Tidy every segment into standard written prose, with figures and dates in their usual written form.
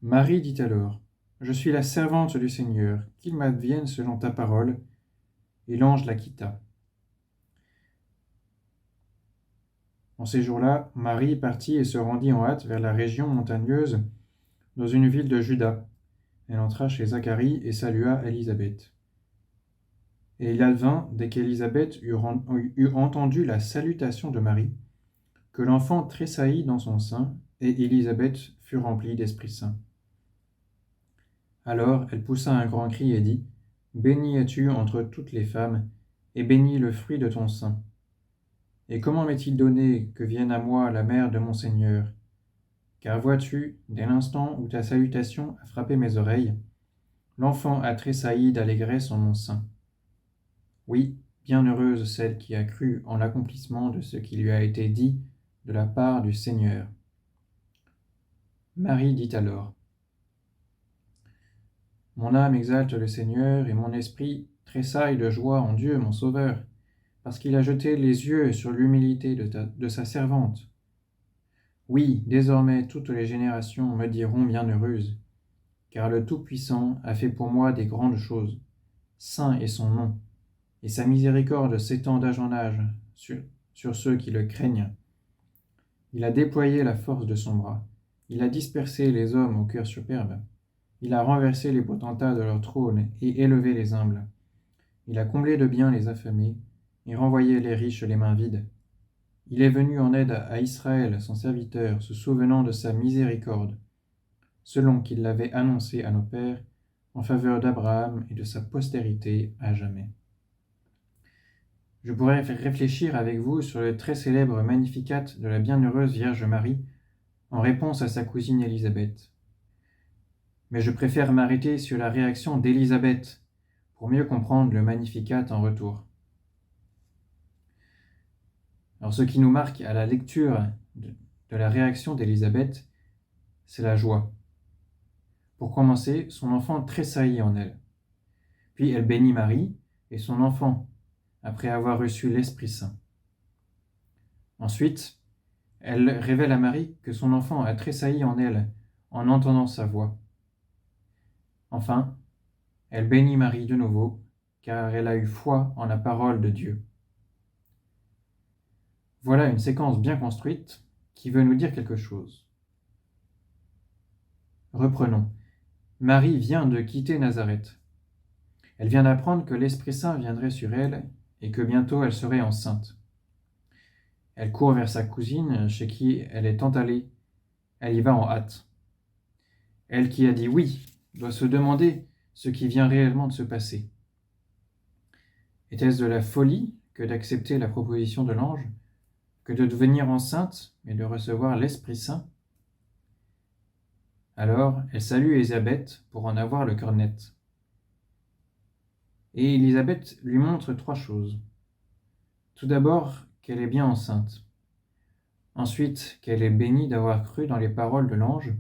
Marie dit alors: Je suis la servante du Seigneur, qu'il m'advienne selon ta parole. Et l'ange la quitta. En ces jours-là, Marie partit et se rendit en hâte vers la région montagneuse, dans une ville de Juda. Elle entra chez Zacharie et salua Élisabeth. Et il advint, dès qu'Élisabeth eut entendu la salutation de Marie, que l'enfant tressaillit dans son sein, et Élisabeth fut remplie d'Esprit Saint. Alors elle poussa un grand cri et dit: Bénie es-tu entre toutes les femmes, et béni le fruit de ton sein. Et comment m'est-il donné que vienne à moi la mère de mon Seigneur? Car vois-tu, dès l'instant où ta salutation a frappé mes oreilles, l'enfant a tressailli d'allégresse en mon sein. Oui, bienheureuse celle qui a cru en l'accomplissement de ce qui lui a été dit de la part du Seigneur. Marie dit alors: Mon âme exalte le Seigneur, et mon esprit tressaille de joie en Dieu mon Sauveur, parce qu'il a jeté les yeux sur l'humilité de sa servante. Oui, désormais toutes les générations me diront bienheureuse, car le Tout-Puissant a fait pour moi des grandes choses. Saint est son nom, et sa miséricorde s'étend d'âge en âge sur ceux qui le craignent. Il a déployé la force de son bras, il a dispersé les hommes au cœur superbe, il a renversé les potentats de leur trône et élevé les humbles. Il a comblé de biens les affamés et renvoyé les riches les mains vides. Il est venu en aide à Israël, son serviteur, se souvenant de sa miséricorde, selon qu'il l'avait annoncé à nos pères, en faveur d'Abraham et de sa postérité à jamais. Je pourrais réfléchir avec vous sur le très célèbre Magnificat de la bienheureuse Vierge Marie en réponse à sa cousine Élisabeth. Mais je préfère m'arrêter sur la réaction d'Élisabeth pour mieux comprendre le Magnificat en retour. Alors ce qui nous marque à la lecture de la réaction d'Élisabeth, c'est la joie. Pour commencer, son enfant tressaillit en elle. Puis elle bénit Marie et son enfant, après avoir reçu l'Esprit Saint. Ensuite, elle révèle à Marie que son enfant a tressailli en elle en entendant sa voix. Enfin, elle bénit Marie de nouveau, car elle a eu foi en la parole de Dieu. Voilà une séquence bien construite qui veut nous dire quelque chose. Reprenons. Marie vient de quitter Nazareth. Elle vient d'apprendre que l'Esprit Saint viendrait sur elle et que bientôt elle serait enceinte. Elle court vers sa cousine, chez qui elle est tant allée. Elle y va en hâte. Elle qui a dit oui doit se demander ce qui vient réellement de se passer. Était-ce de la folie que d'accepter la proposition de l'ange, que de devenir enceinte et de recevoir l'Esprit Saint? Alors, elle salue Élisabeth pour en avoir le cœur net. Et Élisabeth lui montre 3 choses. Tout d'abord, qu'elle est bien enceinte. Ensuite, qu'elle est bénie d'avoir cru dans les paroles de l'ange.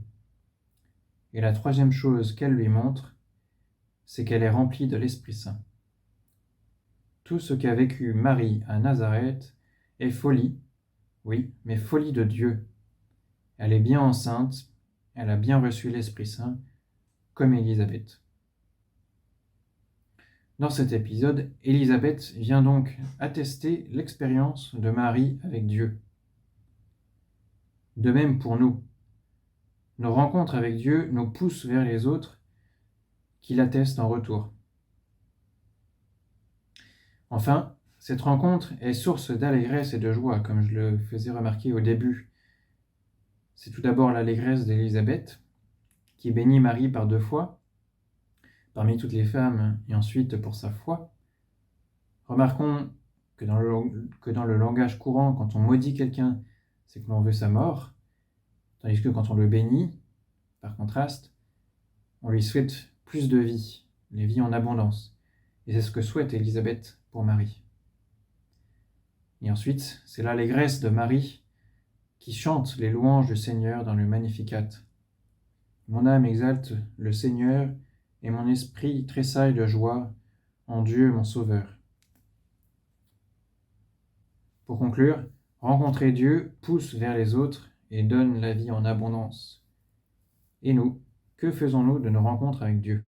Et la 3e chose qu'elle lui montre, c'est qu'elle est remplie de l'Esprit Saint. Tout ce qu'a vécu Marie à Nazareth est folie, oui, mais folie de Dieu. Elle est bien enceinte, elle a bien reçu l'Esprit Saint, comme Élisabeth. Dans cet épisode, Élisabeth vient donc attester l'expérience de Marie avec Dieu. De même pour nous. Nos rencontres avec Dieu nous poussent vers les autres qui l'attestent en retour. Enfin, cette rencontre est source d'allégresse et de joie, comme je le faisais remarquer au début. C'est tout d'abord l'allégresse d'Élisabeth, qui bénit Marie par 2 fois, parmi toutes les femmes, et ensuite pour sa foi. Remarquons que dans le langage courant, quand on maudit quelqu'un, c'est que l'on veut sa mort, tandis que quand on le bénit, par contraste, on lui souhaite plus de vie, les vies en abondance. Et c'est ce que souhaite Élisabeth pour Marie. Et ensuite, c'est l'allégresse de Marie qui chante les louanges du Seigneur dans le Magnificat. Mon âme exalte le Seigneur et mon esprit tressaille de joie en Dieu mon Sauveur. Pour conclure, rencontrer Dieu pousse vers les autres et donne la vie en abondance. Et nous, Que faisons-nous de nos rencontres avec Dieu?